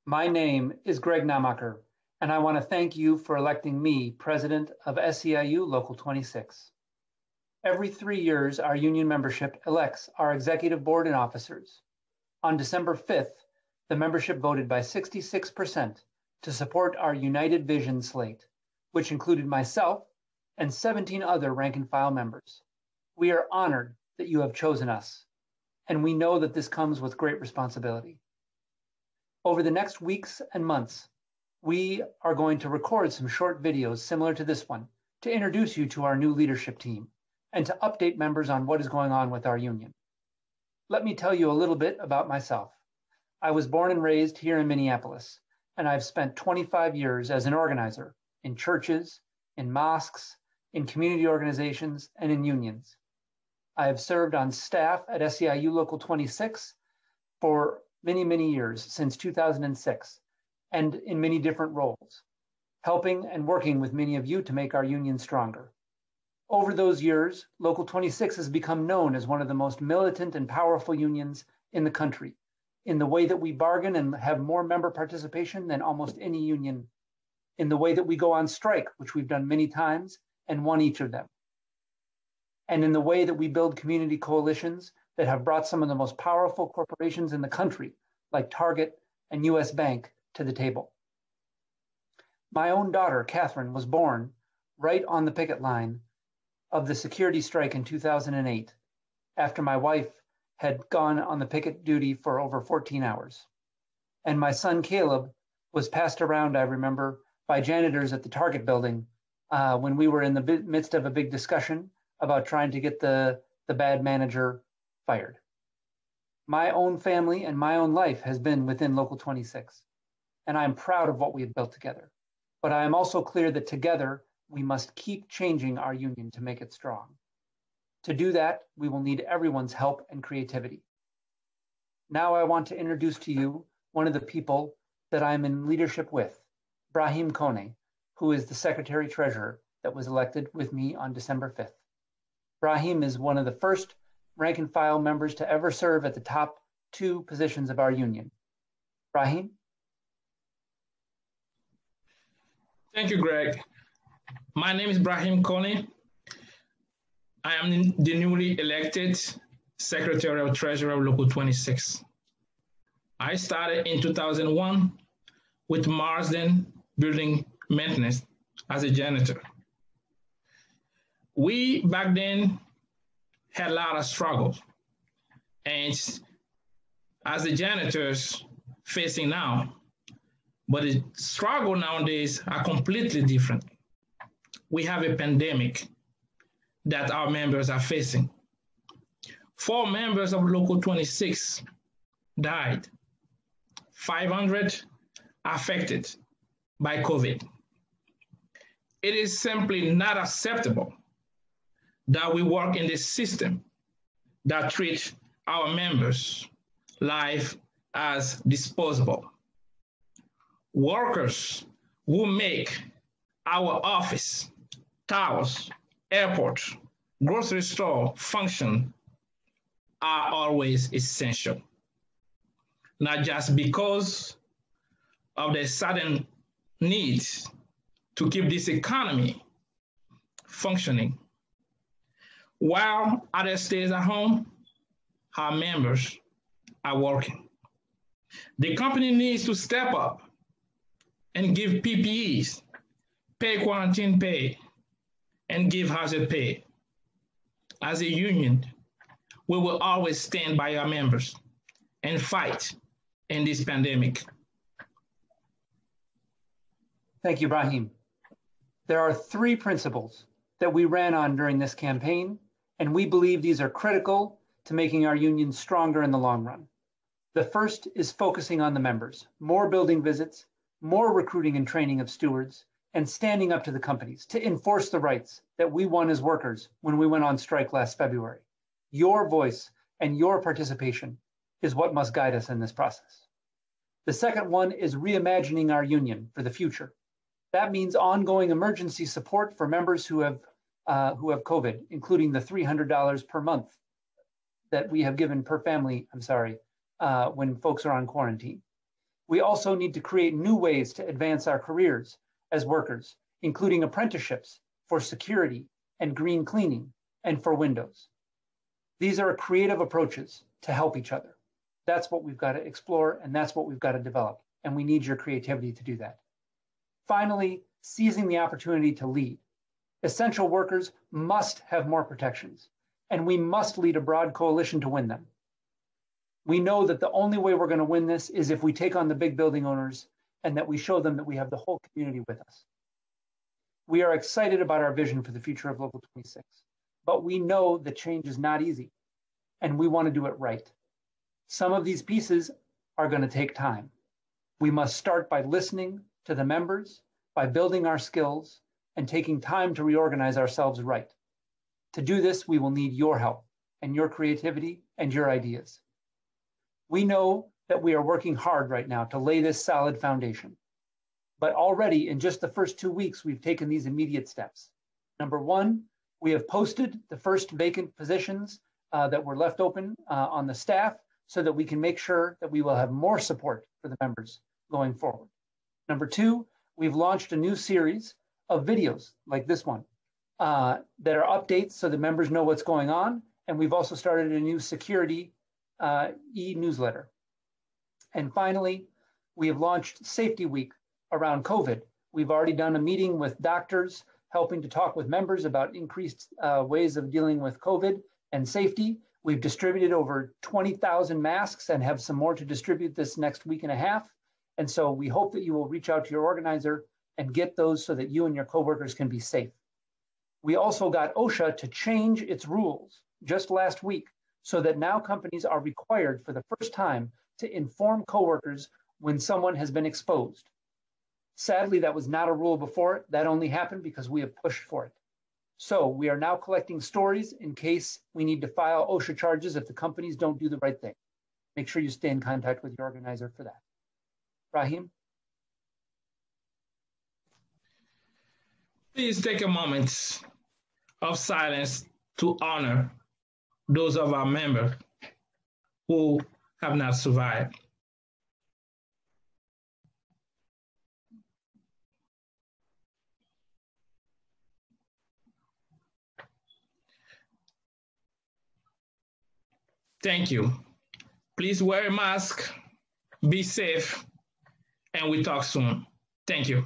My name is Greg Namacher, and I want to thank you for electing me president of SEIU Local 26. Every 3 years, our union membership elects our executive board and officers. On December 5th, the membership voted by 66% to support our United Vision slate, which included myself and 17 other rank and file members. We are honored that you have chosen us, and we know that this comes with great responsibility. Over the next weeks and months, we are going to record some short videos similar to this one to introduce you to our new leadership team and to update members on what is going on with our union. Let me tell you a little bit about myself. I was born and raised here in Minneapolis, and I've spent 25 years as an organizer in churches, in mosques, in community organizations, and in unions. I have served on staff at SEIU Local 26 for many, many years, since 2006, and in many different roles, helping and working with many of you to make our union stronger. Over those years, Local 26 has become known as one of the most militant and powerful unions in the country, in the way that we bargain and have more member participation than almost any union, in the way that we go on strike, which we've done many times and won each of them, and in the way that we build community coalitions that have brought some of the most powerful corporations in the country, like Target and US Bank, to the table. My own daughter, Catherine, was born right on the picket line of the security strike in 2008, after my wife had gone on the picket duty for over 14 hours. And my son, Caleb, was passed around, I remember, by janitors at the Target building when we were in the midst of a big discussion about trying to get the bad manager fired. My own family and my own life has been within Local 26, and I'm proud of what we have built together. But I am also clear that together, we must keep changing our union to make it strong. To do that, we will need everyone's help and creativity. Now I want to introduce to you one of the people that I'm in leadership with, Brahim Kone, who is the Secretary Treasurer that was elected with me on December 5th. Brahim is one of the first rank and file members to ever serve at the top 2 positions of our union. Brahim? Thank you, Greg. My name is Brahim Kone. I am the newly elected Secretary of Treasurer of Local 26. I started in 2001 with Marsden Building Maintenance as a janitor. We back then had a lot of struggles, and as the janitors facing now, but the struggle nowadays are completely different. We have a pandemic that our members are facing. 4 members of Local 26 died, 500 affected by COVID. It is simply not acceptable that we work in this system that treats our members' life as disposable. Workers who make our office, towers, airport, grocery store function are always essential, not just because of the sudden needs to keep this economy functioning. While others stay at home, our members are working. The company needs to step up and give PPEs, pay quarantine pay, and give hazard pay. As a union, we will always stand by our members and fight in this pandemic. Thank you, Brahim. There are 3 principles that we ran on during this campaign, and we believe these are critical to making our union stronger in the long run. The first is focusing on the members, more building visits, more recruiting and training of stewards, and standing up to the companies to enforce the rights that we won as workers when we went on strike last February. Your voice and your participation is what must guide us in this process. The second one is reimagining our union for the future. That means ongoing emergency support for members who have COVID, including the $300 per month that we have given per family, when folks are on quarantine. We also need to create new ways to advance our careers as workers, including apprenticeships for security and green cleaning and for windows. These are creative approaches to help each other. That's what we've got to explore, and that's what we've got to develop. And we need your creativity to do that. Finally, seizing the opportunity to lead. Essential workers must have more protections, and we must lead a broad coalition to win them. We know that the only way we're going to win this is if we take on the big building owners and that we show them that we have the whole community with us. We are excited about our vision for the future of Local 26, but we know that change is not easy, and we want to do it right. Some of these pieces are going to take time. We must start by listening to the members, by building our skills, and taking time to reorganize ourselves right. To do this, we will need your help and your creativity and your ideas. We know that we are working hard right now to lay this solid foundation. But already in just the first 2 weeks, we've taken these immediate steps. Number one, we have posted the first vacant positions that were left open on the staff so that we can make sure that we will have more support for the members going forward. Number two, we've launched a new series of videos like this one that are updates so the members know what's going on. And we've also started a new security e-newsletter. And finally, we have launched Safety Week around COVID. We've already done a meeting with doctors, helping to talk with members about increased ways of dealing with COVID and safety. We've distributed over 20,000 masks and have some more to distribute this next week and a half. And so we hope that you will reach out to your organizer and get those so that you and your coworkers can be safe. We also got OSHA to change its rules just last week so that now companies are required for the first time to inform coworkers when someone has been exposed. Sadly, that was not a rule before. That only happened because we have pushed for it. So we are now collecting stories in case we need to file OSHA charges if the companies don't do the right thing. Make sure you stay in contact with your organizer for that. Rahim? Please take a moment of silence to honor those of our members who have not survived. Thank you. Please wear a mask, be safe, and we talk soon. Thank you.